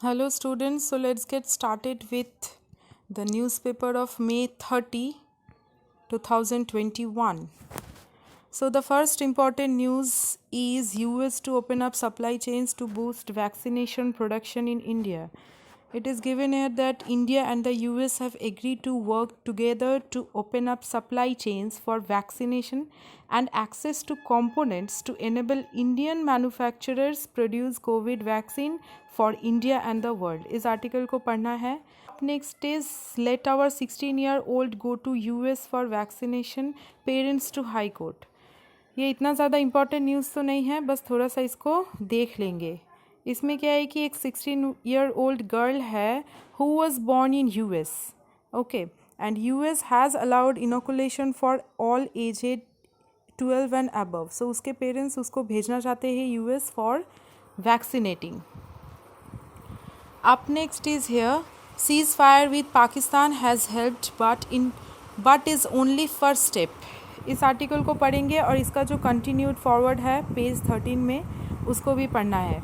Hello students, so let's get started with the newspaper of May 30, 2021. So the first important news is US to open up supply chains to boost vaccination production in India. It is given here that India and the US have agreed to work together to open up supply chains for vaccination and access to components to enable Indian manufacturers produce COVID vaccine for India and the world. इस article को पढ़ना है. Next is let our 16-year-old go to US for vaccination, parents to High Court. ये इतना ज़्यादा important news तो नहीं है, बस थोड़ा सा इसको देख लेंगे. इसमें क्या है कि एक 16-year-old गर्ल है who was born in US. Okay, and US has allowed inoculation for all aged 12 and above. So उसके पेरेंट्स उसको भेजना चाहते हैं US for vaccinating. Up next is here, ceasefire with Pakistan has helped but is only first step. इस article को पढ़ेंगे और इसका जो कंटिन्यूड फॉरवर्ड है पेज 13 में उसको भी पढ़ना है.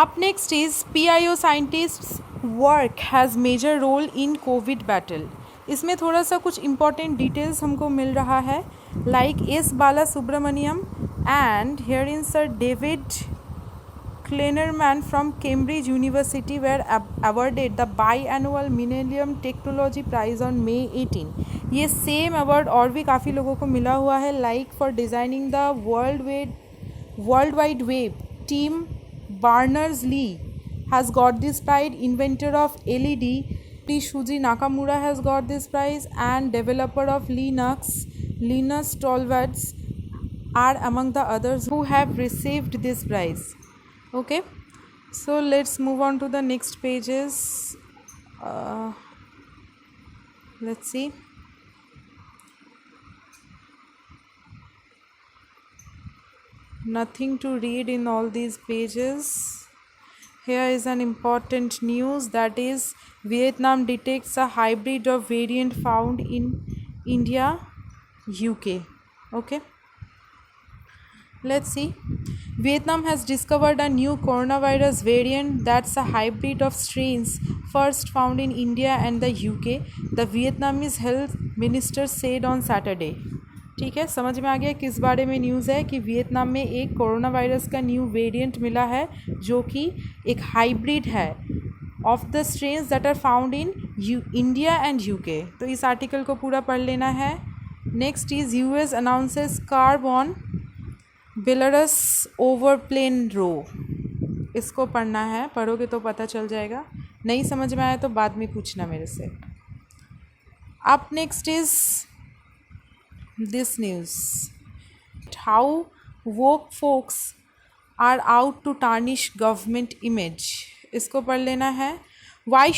Up next is PIO scientists work has major role in COVID battle. इसमें थोड़ा सा कुछ इम्पॉर्टेंट डिटेल्स हमको मिल रहा है, like S Bala Subramaniam and here in sir David Kleinerman from Cambridge University were awarded the biannual Millennium Technology Prize on May 18. ये same award और भी काफ़ी लोगों को मिला हुआ है, like for designing the World Wide Web Tim Berners Lee has got this prize, inventor of LED Shuji Nakamura has got this prize, and developer of Linus Torvalds are among the others who have received this prize. Okay, so let's move on to the next pages. Let's see. Nothing to read in all these pages. Here is an important news, that is Vietnam detects a hybrid of variant found in India, UK. Okay, let's see. Vietnam has discovered a new coronavirus variant that's a hybrid of strains first found in India and the UK, the Vietnamese health minister said on Saturday. ठीक है, समझ में आ गया किस बारे में news है कि वियतनाम में एक कोरोना वायरस का न्यू वेरिएंट मिला है जो कि एक हाइब्रिड है of the strains that are found in India and UK. तो इस आर्टिकल को पूरा पढ़ लेना है. Next is US announces curb on Belarus over plane row. इसको पढ़ना है, पढ़ोगे तो पता चल जाएगा, नहीं समझ में आया तो बाद में पूछना मेरे से. Up next is this news, how woke folks are out to tarnish government image. इसको पढ़ लेना है. Why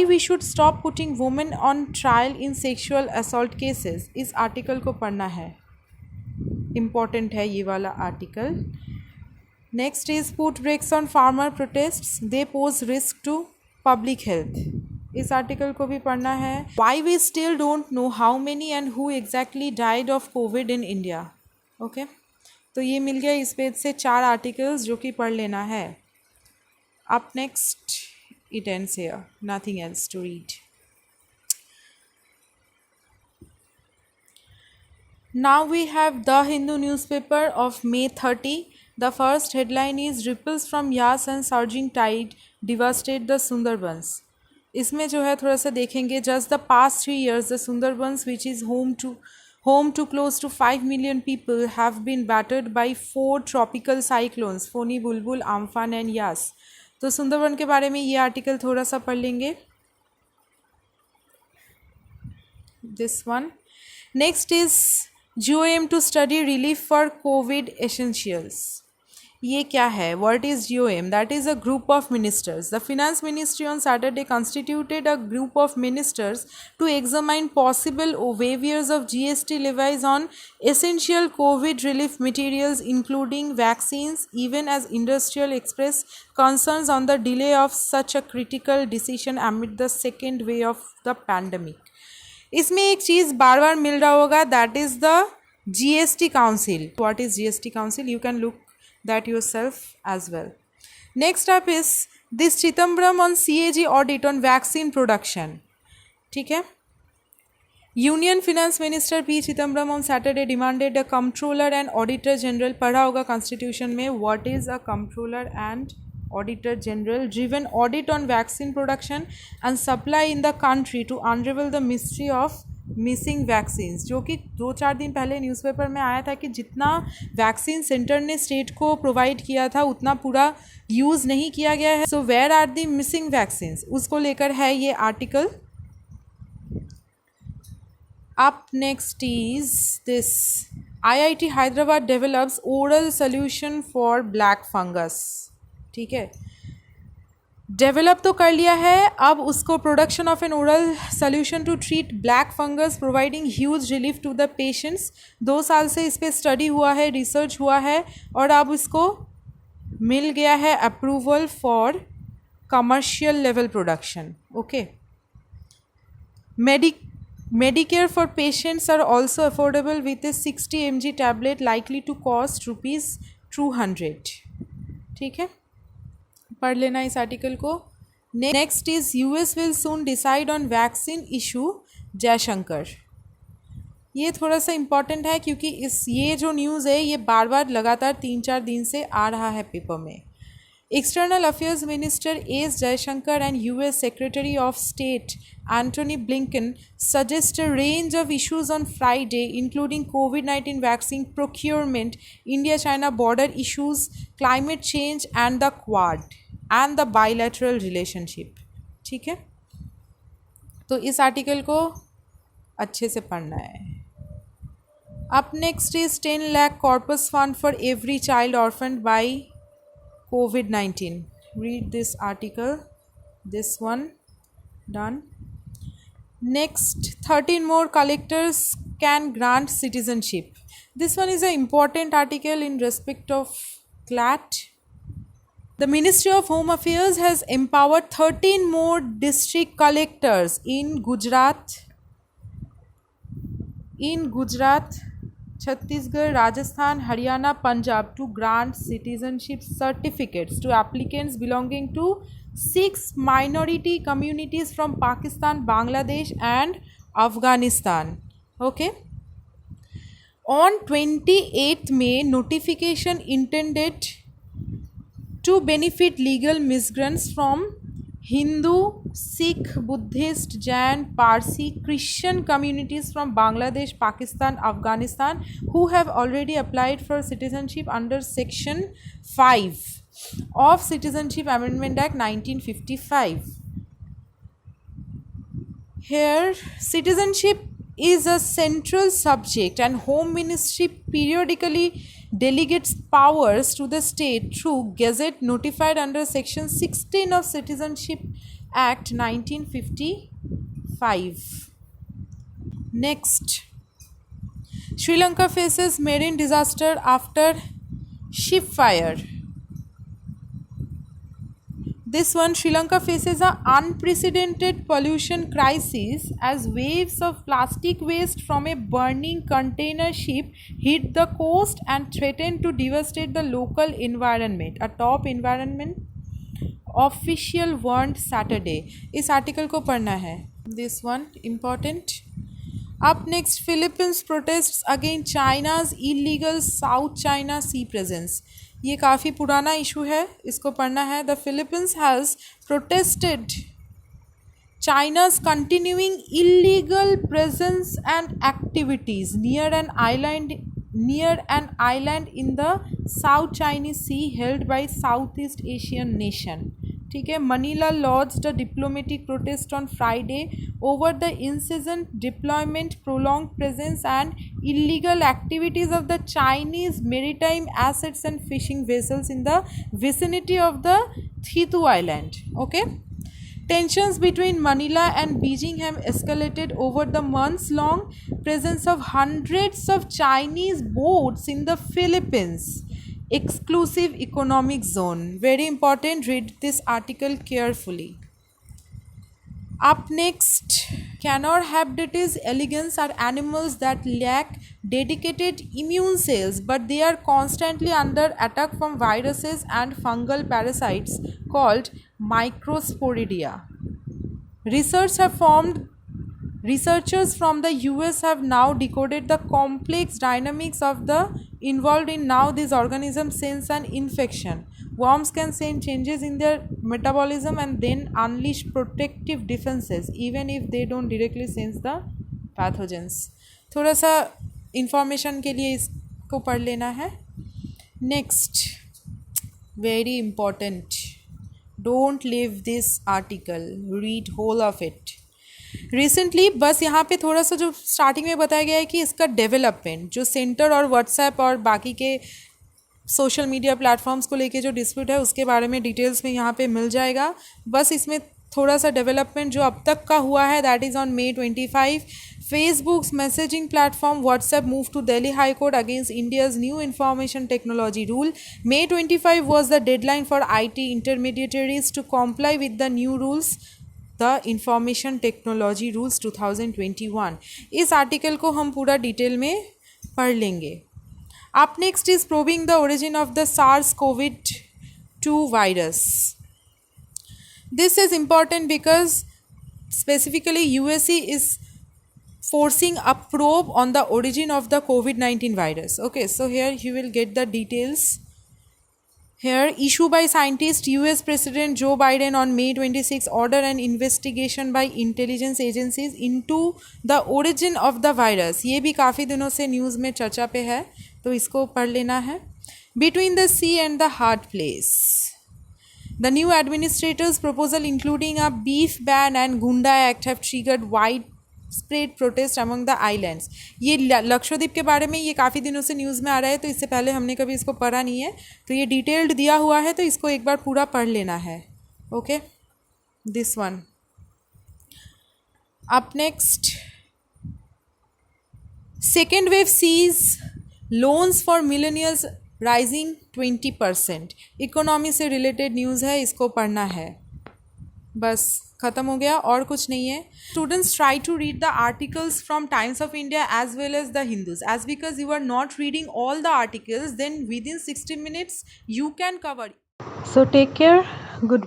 we should stop putting women on trial in sexual assault cases. इस आर्टिकल को पढ़ना है, इम्पॉर्टेंट है ये वाला article. Next is put brakes on farmer protests, they pose risk to public health. इस आर्टिकल को भी पढ़ना है. Why we still don't know how many and who exactly died of Covid in India. Okay, तो ये मिल गया इस page से 4 आर्टिकल्स जो कि पढ़ लेना है. Up next it ends here, nothing else to read. Now we have the Hindu newspaper of May 30. The first headline is Ripples from Yas and surging tide devastate the Sundarbans. इसमें जो है थोड़ा सा देखेंगे. Just the past 3 years, the Sundarbans, which is home to close to 5 million people, have been battered by 4 tropical cyclones, Foni, Bulbul, Amphan and Yas. तो सुंदरबन के बारे में ये आर्टिकल थोड़ा सा पढ़ लेंगे. This one. Next is GOM to study relief for COVID essentials. ये क्या है? What is GOM? That is a group of ministers. The Finance Ministry on Saturday constituted a group of ministers to examine possible waivers of GST levies on essential COVID relief materials including vaccines, even as industrial expressed concerns on the delay of such a critical decision amid the second wave of the pandemic. इसमें एक चीज़ बार बार मिल रहा होगा, that is the GST council. What is GST council? You can look that yourself as well. Next up is this Chidambaram on CAG audit on vaccine production. ठीक है. Union finance minister P Chidambaram on Saturday demanded a controller and auditor general. पढ़ा होगा constitution में. What is a controller and auditor general driven audit on vaccine production and supply in the country to unravel the mystery of missing vaccines. जो कि 2-4 दिन पहले newspaper में आया था कि जितना वैक्सीन सेंटर ने स्टेट को प्रोवाइड किया था उतना पूरा यूज़ नहीं किया गया है. So where are the missing vaccines, उसको लेकर है ये article. Up next is this IIT Hyderabad develops oral solution for black fungus. ठीक है, डेवलप तो कर लिया है, अब उसको production of an oral solution to treat black fungus providing huge relief to the patients. 2 साल से इस पर स्टडी हुआ है, रिसर्च हुआ है और अब इसको मिल गया है approval for commercial level production. Okay. Medicare for patients are also affordable with a 60 mg tablet likely to cost ₹200. ठीक है, पढ़ लेना इस आर्टिकल को. Next is US will soon decide on vaccine issue. Jaishankar. ये थोड़ा सा इम्पॉर्टेंट है क्योंकि ये जो न्यूज़ है ये बार बार लगातार 3-4 दिन से आ रहा है पेपर में. External Affairs Minister S. Jaishankar and US Secretary of State Antony Blinken suggest a range of issues on Friday, including COVID-19 vaccine procurement, India-China border issues, climate change, and the Quad, and the bilateral relationship. ठीक है, तो इस article को अच्छे से पढ़ना है. Up next is 10 lakh corpus fund for every child orphaned by COVID-19. Read this article. This one done. Next, 13 more collectors can grant citizenship. This one is an important article in respect of CLAT. The Ministry of Home Affairs has empowered 13 more district collectors in Gujarat, Chhattisgarh, Rajasthan, Haryana, Punjab to grant citizenship certificates to applicants belonging to 6 minority communities from Pakistan, Bangladesh and Afghanistan. Okay. On 28th May, notification intended to benefit legal migrants from Hindu, Sikh, Buddhist, Jain, Parsi, Christian communities from Bangladesh, Pakistan, Afghanistan who have already applied for citizenship under Section 5 of Citizenship Amendment Act 1955. Here, citizenship is a central subject and Home Ministry periodically delegates powers to the state through gazette notified under Section 16 of Citizenship Act 1955. Next, Sri Lanka faces marine disaster after ship fire. This one, Sri Lanka faces an unprecedented pollution crisis as waves of plastic waste from a burning container ship hit the coast and threatened to devastate the local environment. A top environment official warned Saturday. इस article को पढ़ना है. This one important. Up next, Philippines protests against China's illegal South China Sea presence. ये काफ़ी पुराना issue है, इसको पढ़ना है. The Philippines has protested China's continuing illegal presence and activities near an island in the South China Sea held by Southeast Asian nation. ठीक है, Manila lodged a diplomatic protest on Friday over the incessant deployment, prolonged presence and illegal activities of the Chinese maritime assets and fishing vessels in the vicinity of the Thitu Island. Okay. Tensions between Manila and Beijing have escalated over the months-long presence of hundreds of Chinese boats in the Philippines exclusive economic zone. Very important, read this article carefully. Up next, Canor habditis elegans are animals that lack dedicated immune cells, but they are constantly under attack from viruses and fungal parasites called microsporidia. Research have formed Researchers from the US have now decoded the complex dynamics of the involved in now these organisms sense an infection. Worms can sense changes in their metabolism and then unleash protective defenses even if they don't directly sense the pathogens. थोड़ा सा information के लिए इसको पढ़ लेना है. Next, very important. Don't leave this article. Read whole of it. Recently बस यहाँ पे थोड़ा सा जो स्टार्टिंग में बताया गया है कि इसका डेवलपमेंट जो सेंटर और व्हाट्सएप और बाकी के सोशल मीडिया प्लेटफॉर्म्स को लेके जो डिस्प्यूट है उसके बारे में डिटेल्स में यहाँ पे मिल जाएगा. बस इसमें थोड़ा सा डेवलपमेंट जो अब तक का हुआ है that is on May 25. Facebook's messaging platform WhatsApp moved to Delhi High Court against India's new information technology rule. May 25 was the deadline for IT intermediaries to comply with the new rules, the Information Technology Rules 2021. इस article को हम पूरा detail में पढ़ लेंगे. Up next is probing the origin of the SARS-CoV-2 virus. This is important because specifically USA is forcing a probe on the origin of the COVID-19 virus. Okay, so here you will get the details. Here, issue by scientist US President Joe Biden on May 26 order an investigation by intelligence agencies into the origin of the virus. ये भी काफ़ी दिनों से news में चर्चा पे है तो इसको पढ़ लेना है. Between the sea and the hard place. The new administrator's proposal including a beef ban and Gunda Act have triggered widespread protest among the islands. ये लक्षद्वीप के बारे में ये काफ़ी दिनों से न्यूज़ में आ रहा है तो इससे पहले हमने कभी इसको पढ़ा नहीं है तो ये डिटेल्ड दिया हुआ है तो इसको एक बार पूरा पढ़ लेना है. Okay, this one. Up next, second wave sees loans for millennials rising 20%. Economy से रिलेटेड न्यूज़ है, इसको पढ़ना है. बस ख़त्म हो गया और कुछ नहीं है. Students try to read the articles from Times of India as well as the Hindus as because you are not reading all the articles then within 60 minutes you can cover. So take care. Goodbye.